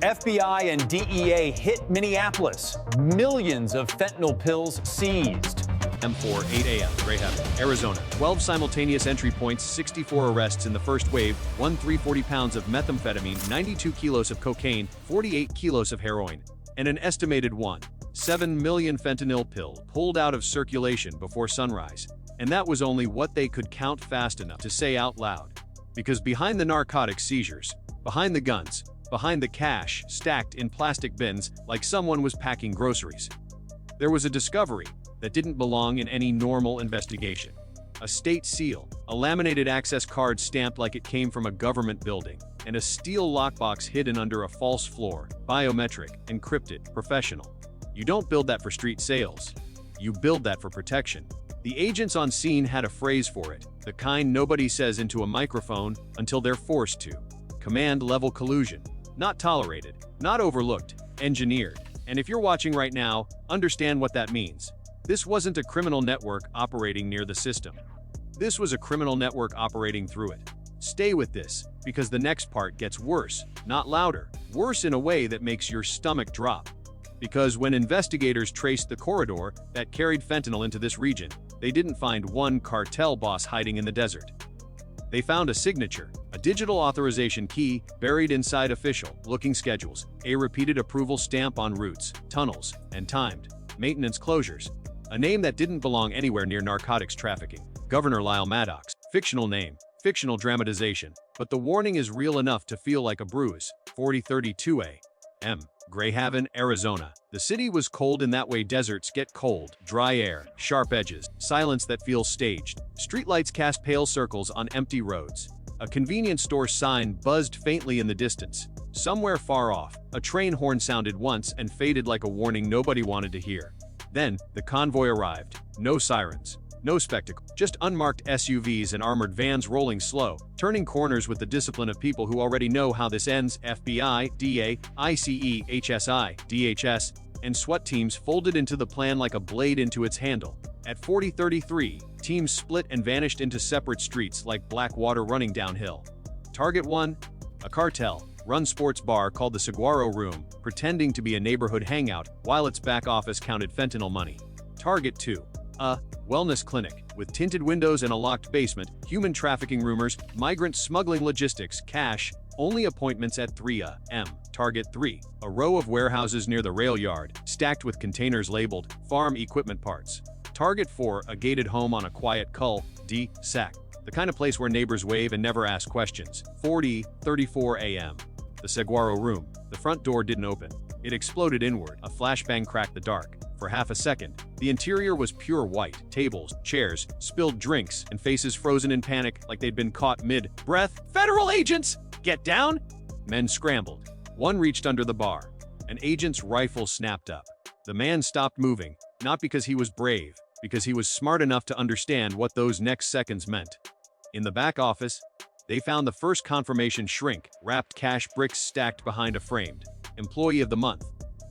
FBI and DEA hit Minneapolis. Millions of fentanyl pills seized. M4, 8 a.m., Greyhaven, Arizona. 12 simultaneous entry points, 64 arrests in the first wave, 340 pounds of methamphetamine, 92 kilos of cocaine, 48 kilos of heroin, and an estimated 1.7 million fentanyl pill pulled out of circulation before sunrise. And that was only what they could count fast enough to say out loud. Because behind the narcotic seizures, behind the guns, behind the cash stacked in plastic bins like someone was packing groceries, there was a discovery that didn't belong in any normal investigation. A state seal, a laminated access card stamped like it came from a government building, and a steel lockbox hidden under a false floor, biometric, encrypted, professional. You don't build that for street sales. You build that for protection. The agents on scene had a phrase for it, the kind nobody says into a microphone until they're forced to. Command-level collusion. Not tolerated, not overlooked, engineered. And if you're watching right now, understand what that means. This wasn't a criminal network operating near the system. This was a criminal network operating through it. Stay with this, because the next part gets worse, not louder, worse in a way that makes your stomach drop. Because when investigators traced the corridor that carried fentanyl into this region, they didn't find one cartel boss hiding in the desert. They found a signature, a digital authorization key buried inside official-looking schedules, a repeated approval stamp on routes, tunnels, and timed maintenance closures. A name that didn't belong anywhere near narcotics trafficking. Governor Lyle Maddox. Fictional name, fictional dramatization, but the warning is real enough to feel like a bruise. 4032 a.m. Greyhaven, Arizona. The city was cold in that way deserts get cold. Dry air, sharp edges, silence that feels staged. Streetlights cast pale circles on empty roads. A convenience store sign buzzed faintly in the distance. Somewhere far off, a train horn sounded once and faded like a warning nobody wanted to hear. Then, the convoy arrived. No sirens. No spectacle. Just unmarked SUVs and armored vans rolling slow, turning corners with the discipline of people who already know how this ends. FBI, DEA, ICE, HSI, DHS, and SWAT teams folded into the plan like a blade into its handle. At 4033, teams split and vanished into separate streets like black water running downhill. Target 1, a cartel-run sports bar called the Saguaro Room, pretending to be a neighborhood hangout while its back office counted fentanyl money. Target 2, a wellness clinic with tinted windows and a locked basement, human trafficking rumors, migrant smuggling logistics, cash, only appointments at 3 a.m. Target 3, a row of warehouses near the rail yard, stacked with containers labeled farm equipment parts. Target 4, a gated home on a quiet cul-de-sac, the kind of place where neighbors wave and never ask questions. 40:34 a.m. The Saguaro Room. The front door didn't open. It exploded inward. A flashbang cracked the dark. For half a second, the interior was pure white. Tables, chairs, spilled drinks, and faces frozen in panic like they'd been caught mid-breath. Federal agents! Get down! Men scrambled. One reached under the bar. An agent's rifle snapped up. The man stopped moving, not because he was brave, because he was smart enough to understand what those next seconds meant. In the back office, they found the first confirmation shrink, wrapped cash bricks stacked behind a framed Employee of the Month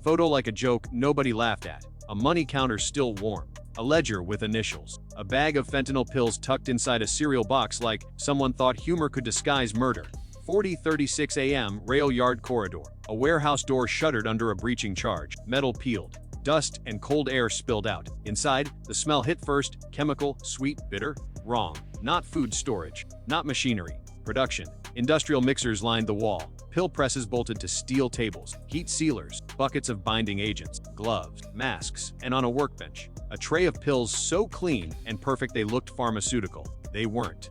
photo like a joke nobody laughed at. A money counter still warm. A ledger with initials. A bag of fentanyl pills tucked inside a cereal box like someone thought humor could disguise murder. 40:36 a.m. Rail yard corridor. A warehouse door shuttered under a breaching charge. Metal peeled. Dust and cold air spilled out. Inside, the smell hit first. Chemical, sweet, bitter. Wrong. Not food storage. Not machinery. Production. Industrial mixers lined the wall. Pill presses bolted to steel tables, heat sealers, buckets of binding agents, gloves, masks, and on a workbench, a tray of pills so clean and perfect they looked pharmaceutical. They weren't.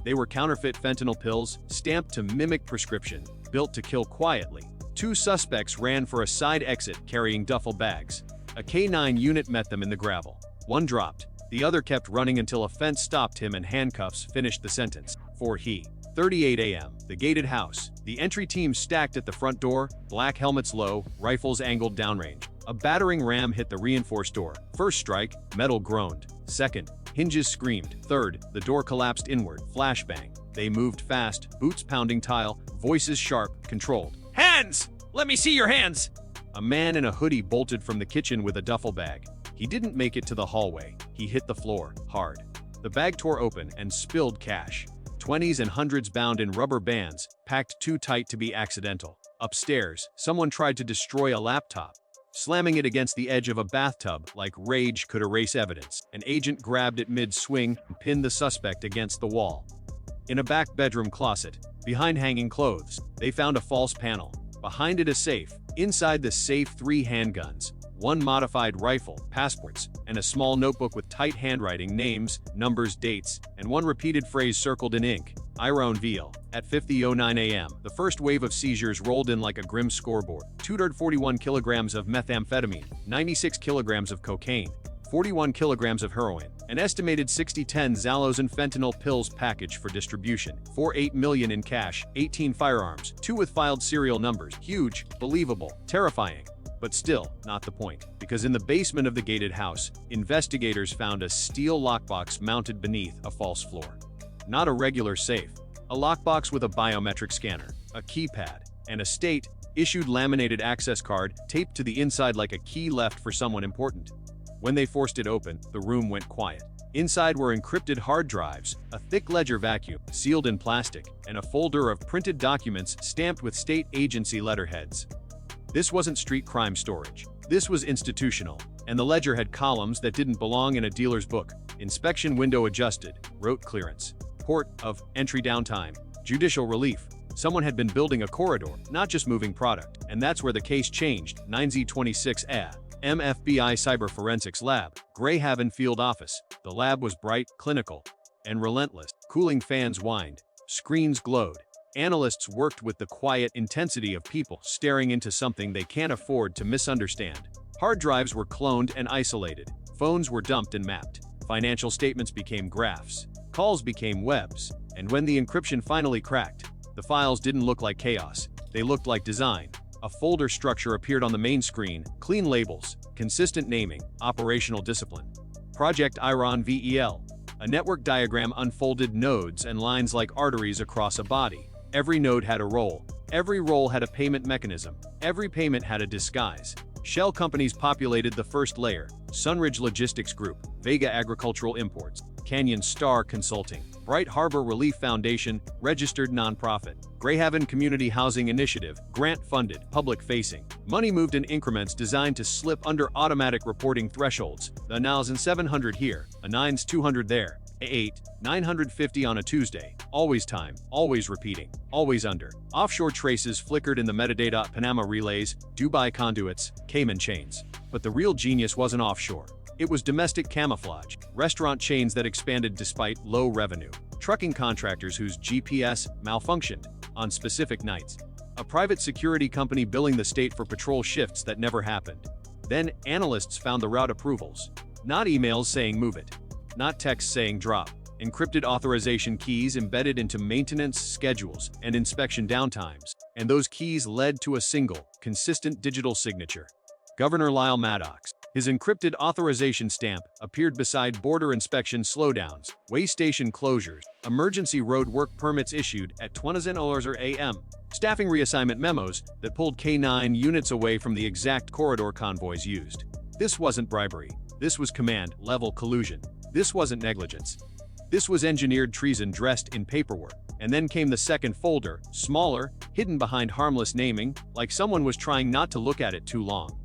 They were counterfeit fentanyl pills, stamped to mimic prescription, built to kill quietly. Two suspects ran for a side exit carrying duffel bags. A K-9 unit met them in the gravel. One dropped. The other kept running until a fence stopped him and handcuffs finished the sentence. 4:38 a.m. The gated house. The entry team stacked at the front door, black helmets low, rifles angled downrange. A battering ram hit the reinforced door. First strike, metal groaned. Second, hinges screamed. Third, the door collapsed inward. Flashbang. They moved fast, boots pounding tile, voices sharp, controlled. Hands! Let me see your hands! A man in a hoodie bolted from the kitchen with a duffel bag. He didn't make it to the hallway. He hit the floor, hard. The bag tore open and spilled cash. 20s and hundreds bound in rubber bands, packed too tight to be accidental. Upstairs, someone tried to destroy a laptop, slamming it against the edge of a bathtub like rage could erase evidence. An agent grabbed it mid-swing and pinned the suspect against the wall. In a back bedroom closet, behind hanging clothes, they found a false panel. Behind it a safe. Inside the safe 3 handguns, 1 modified rifle, passports, and a small notebook with tight handwriting, names, numbers, dates, and 1 repeated phrase circled in ink. Iron Veal. At 50:09 a.m., the first wave of seizures rolled in like a grim scoreboard. 241 kilograms of methamphetamine, 96 kilograms of cocaine, 41 kilograms of heroin, an estimated 60-10 Xalos and fentanyl pills packaged for distribution, 48 million in cash, 18 firearms, 2 with filed serial numbers. Huge, believable, terrifying. But still, not the point. Because in the basement of the gated house, investigators found a steel lockbox mounted beneath a false floor. Not a regular safe. A lockbox with a biometric scanner, a keypad, and a state-issued laminated access card taped to the inside like a key left for someone important. When they forced it open, the room went quiet. Inside were encrypted hard drives, a thick ledger vacuum, sealed in plastic, and a folder of printed documents stamped with state agency letterheads. This wasn't street crime storage. This was institutional, and the ledger had columns that didn't belong in a dealer's book. Inspection window adjusted, wrote clearance. Port of entry downtime, judicial relief. Someone had been building a corridor, not just moving product, and that's where the case changed. 9Z26A. FBI Cyber Forensics Lab, Greyhaven Field Office. The lab was bright, clinical, and relentless. Cooling fans whined. Screens glowed. Analysts worked with the quiet intensity of people staring into something they can't afford to misunderstand. Hard drives were cloned and isolated. Phones were dumped and mapped. Financial statements became graphs. Calls became webs. And when the encryption finally cracked, the files didn't look like chaos. They looked like design. A folder structure appeared on the main screen, clean labels, consistent naming, operational discipline. Project Iron VEL. A network diagram unfolded nodes and lines like arteries across a body. Every node had a role. Every role had a payment mechanism. Every payment had a disguise. Shell companies populated the first layer. Sunridge Logistics Group, Vega Agricultural Imports, Canyon Star Consulting, Bright Harbor Relief Foundation, registered nonprofit, Greyhaven Community Housing Initiative, grant-funded, public-facing. Money moved in increments designed to slip under automatic reporting thresholds. The 9,700 here, a 9,200 there, a 8, 950 on a Tuesday. Always time, always repeating, always under. Offshore traces flickered in the metadata, Panama relays, Dubai conduits, Cayman chains. But the real genius wasn't offshore. It was domestic camouflage, restaurant chains that expanded despite low revenue, trucking contractors whose GPS malfunctioned on specific nights, a private security company billing the state for patrol shifts that never happened. Then analysts found the route approvals. Not emails saying move it, not texts saying drop, encrypted authorization keys embedded into maintenance schedules and inspection downtimes, and those keys led to a single, consistent digital signature. Governor Lyle Maddox. His encrypted authorization stamp appeared beside border inspection slowdowns, way station closures, emergency road work permits issued at 20:00 a.m., staffing reassignment memos that pulled K-9 units away from the exact corridor convoys used. This wasn't bribery. This was command-level collusion. This wasn't negligence. This was engineered treason dressed in paperwork. And then came the second folder, smaller, hidden behind harmless naming, like someone was trying not to look at it too long.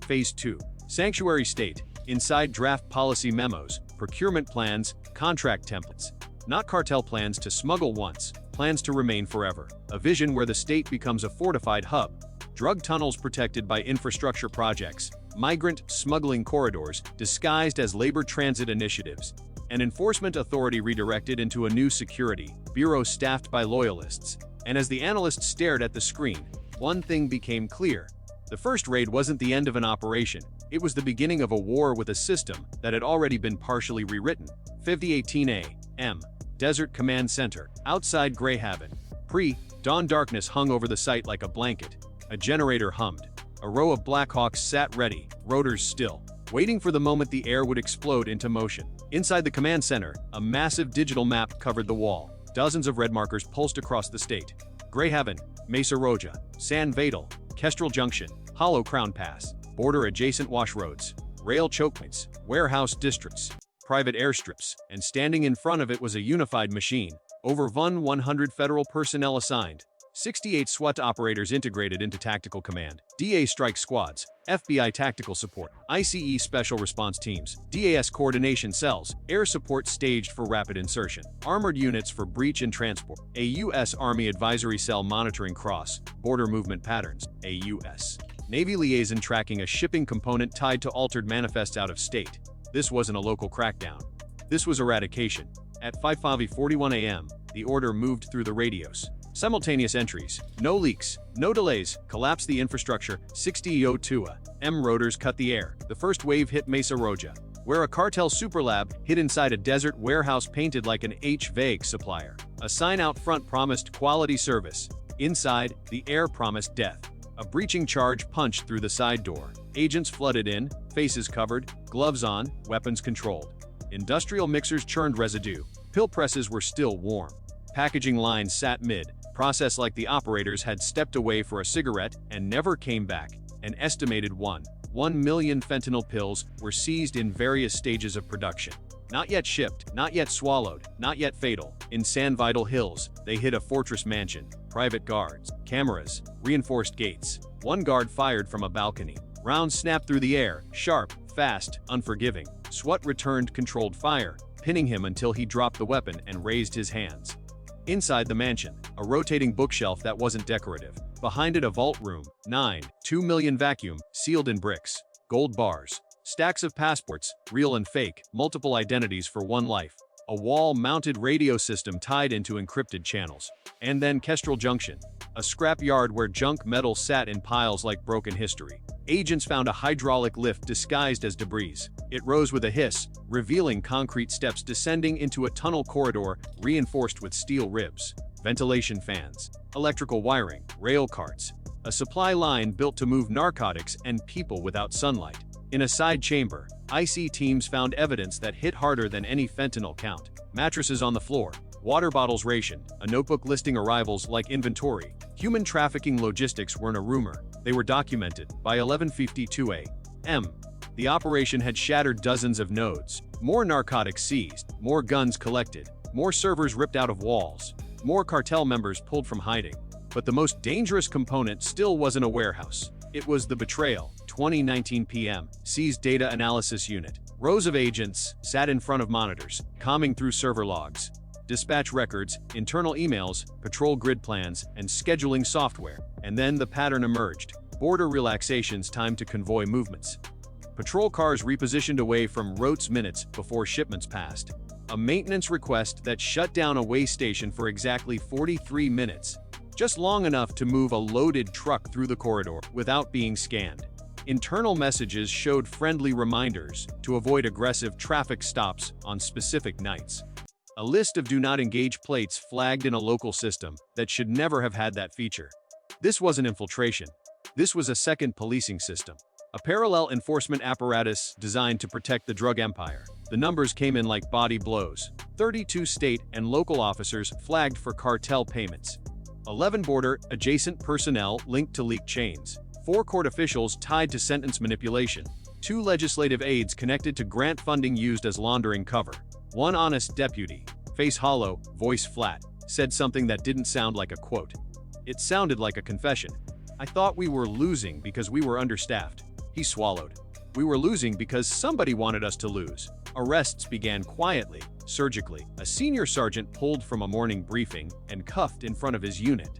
Phase 2. Sanctuary State. Inside draft policy memos, procurement plans, contract templates. Not cartel plans to smuggle once, plans to remain forever. A vision where the state becomes a fortified hub. Drug tunnels protected by infrastructure projects. Migrant smuggling corridors disguised as labor transit initiatives. An enforcement authority redirected into a new security bureau staffed by loyalists. And as the analysts stared at the screen, one thing became clear. The first raid wasn't the end of an operation. It was the beginning of a war with a system that had already been partially rewritten. 5018 a.m. Desert Command Center, outside Greyhaven. Pre-dawn darkness hung over the site like a blanket. A generator hummed. A row of Blackhawks sat ready, rotors still, waiting for the moment the air would explode into motion. Inside the command center, a massive digital map covered the wall. Dozens of red markers pulsed across the state. Greyhaven, Mesa Roja, San Vadal, Kestrel Junction, Hollow Crown Pass, border-adjacent wash roads, rail choke points, warehouse districts, private airstrips, and standing in front of it was a unified machine. Over 100 federal personnel assigned. 68 SWAT operators integrated into Tactical Command, DEA strike squads, FBI tactical support, ICE special response teams, DAS coordination cells, air support staged for rapid insertion, armored units for breach and transport, a U.S. Army advisory cell monitoring cross-border movement patterns, a U.S. Navy liaison tracking a shipping component tied to altered manifests out of state. This wasn't a local crackdown. This was eradication. At 5:41 a.m., the order moved through the radios. Simultaneous entries, no leaks, no delays, collapse the infrastructure, 60 M rotors cut the air. The first wave hit Mesa Roja, where a Cartel superlab hid inside a desert warehouse painted like an H-Vague supplier. A sign out front promised quality service. Inside, the air promised death. A breaching charge punched through the side door. Agents flooded in, faces covered, gloves on, weapons controlled. Industrial mixers churned residue. Pill presses were still warm. Packaging lines sat mid, processed like the operators had stepped away for a cigarette and never came back. An estimated 1 million fentanyl pills were seized in various stages of production. Not yet shipped, not yet swallowed, not yet fatal. In San Vidal Hills, they hit a fortress mansion. Private guards, cameras, reinforced gates. One guard fired from a balcony. Rounds snapped through the air, sharp, fast, unforgiving. SWAT returned controlled fire, pinning him until he dropped the weapon and raised his hands. Inside the mansion, a rotating bookshelf that wasn't decorative. Behind it, a vault room, 2 million vacuum, sealed in bricks. Gold bars, stacks of passports, real and fake, multiple identities for one life. A wall-mounted radio system tied into encrypted channels. And then Kestrel Junction, a scrap yard where junk metal sat in piles like broken history. Agents found a hydraulic lift disguised as debris. It rose with a hiss, revealing concrete steps descending into a tunnel corridor reinforced with steel ribs. Ventilation fans, electrical wiring, rail carts. A supply line built to move narcotics and people without sunlight. In a side chamber, IC teams found evidence that hit harder than any fentanyl count. Mattresses on the floor, water bottles rationed, a notebook listing arrivals like inventory. Human trafficking logistics weren't a rumor. They were documented. By 11:52 a.m., the operation had shattered dozens of nodes. More narcotics seized, more guns collected, more servers ripped out of walls, more cartel members pulled from hiding. But the most dangerous component still wasn't a warehouse. It was the betrayal. 20:19 p.m., seized data analysis unit. Rows of agents sat in front of monitors, combing through server logs, dispatch records, internal emails, patrol grid plans, and scheduling software. And then the pattern emerged. Border relaxations timed to convoy movements. Patrol cars repositioned away from routes minutes before shipments passed. A maintenance request that shut down a way station for exactly 43 minutes. Just long enough to move a loaded truck through the corridor without being scanned. Internal messages showed friendly reminders to avoid aggressive traffic stops on specific nights. A list of do not engage plates flagged in a local system that should never have had that feature. This wasn't infiltration. This was a second policing system. A parallel enforcement apparatus designed to protect the drug empire. The numbers came in like body blows. 32 state and local officers flagged for cartel payments. 11 border-adjacent personnel linked to leaked chains. 4 court officials tied to sentence manipulation. 2 legislative aides connected to grant funding used as laundering cover. 1 honest deputy, face hollow, voice flat, said something that didn't sound like a quote. It sounded like a confession. I thought we were losing because we were understaffed. He swallowed. We were losing because somebody wanted us to lose. Arrests began quietly, surgically. A senior sergeant pulled from a morning briefing and cuffed in front of his unit.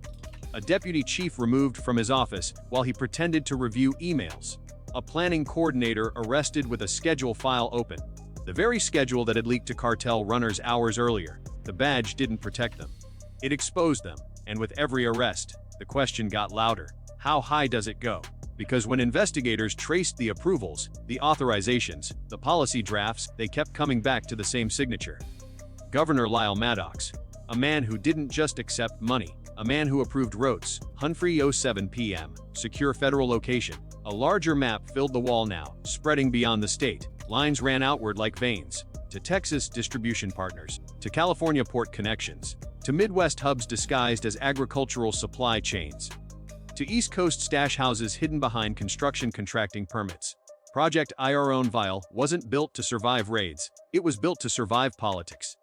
A deputy chief removed from his office while he pretended to review emails. A planning coordinator arrested with a schedule file open. The very schedule that had leaked to cartel runners hours earlier. The badge didn't protect them. It exposed them, and with every arrest, the question got louder. How high does it go? Because when investigators traced the approvals, the authorizations, the policy drafts, they kept coming back to the same signature. Governor Lyle Maddox, a man who didn't just accept money, a man who approved roads. Humphrey 07 p.m., secure federal location. A larger map filled the wall now, spreading beyond the state. Lines ran outward like veins, to Texas distribution partners, to California port connections, to Midwest hubs disguised as agricultural supply chains, to East Coast stash houses hidden behind construction contracting permits. Project Iron Vial wasn't built to survive raids, it was built to survive politics.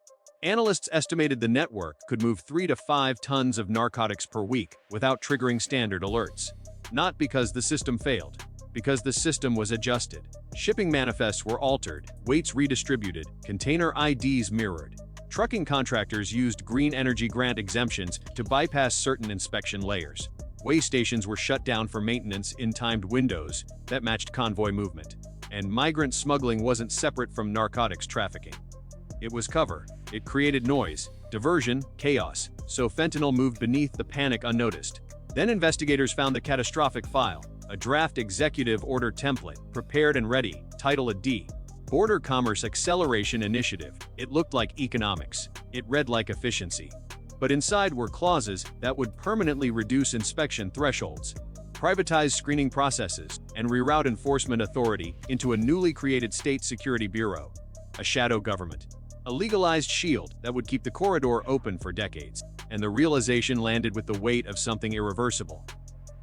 Analysts estimated the network could move 3 to 5 tons of narcotics per week without triggering standard alerts. Not because the system failed, because the system was adjusted. Shipping manifests were altered, weights redistributed, container IDs mirrored. Trucking contractors used green energy grant exemptions to bypass certain inspection layers. Weigh stations were shut down for maintenance in timed windows that matched convoy movement. And migrant smuggling wasn't separate from narcotics trafficking. It was cover. It created noise, diversion, chaos, so fentanyl moved beneath the panic unnoticed. Then investigators found the catastrophic file, a draft executive order template, prepared and ready, title a D. Border Commerce Acceleration Initiative. It looked like economics. It read like efficiency. But inside were clauses that would permanently reduce inspection thresholds, privatize screening processes, and reroute enforcement authority into a newly created state security bureau, a shadow government. A legalized shield that would keep the corridor open for decades. And the realization landed with the weight of something irreversible.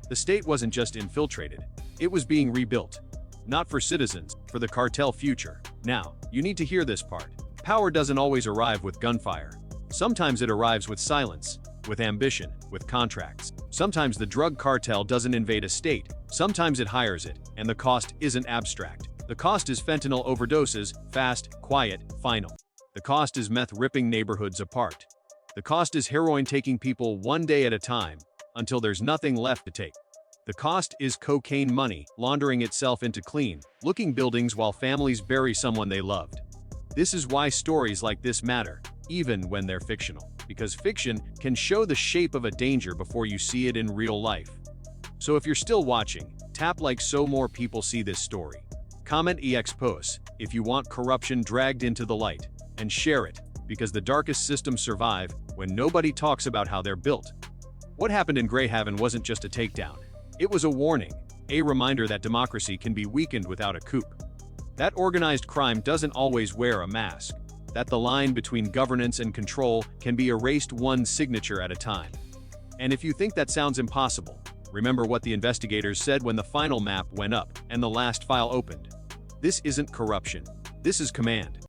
The state wasn't just infiltrated, it was being rebuilt. Not for citizens, for the cartel future. Now, you need to hear this part. Power doesn't always arrive with gunfire. Sometimes it arrives with silence, with ambition, with contracts. Sometimes the drug cartel doesn't invade a state, sometimes it hires it, and the cost isn't abstract. The cost is fentanyl overdoses, fast, quiet, final. The cost is meth ripping neighborhoods apart. The cost is heroin taking people one day at a time, until there's nothing left to take. The cost is cocaine money laundering itself into clean, looking buildings while families bury someone they loved. This is why stories like this matter, even when they're fictional. Because fiction can show the shape of a danger before you see it in real life. So if you're still watching, tap like so more people see this story. Comment EX posts if you want corruption dragged into the light. And share it, because the darkest systems survive when nobody talks about how they're built. What happened in Greyhaven wasn't just a takedown. It was a warning, a reminder that democracy can be weakened without a coup. That organized crime doesn't always wear a mask. That the line between governance and control can be erased one signature at a time. And if you think that sounds impossible, remember what the investigators said when the final map went up and the last file opened. This isn't corruption. This is command.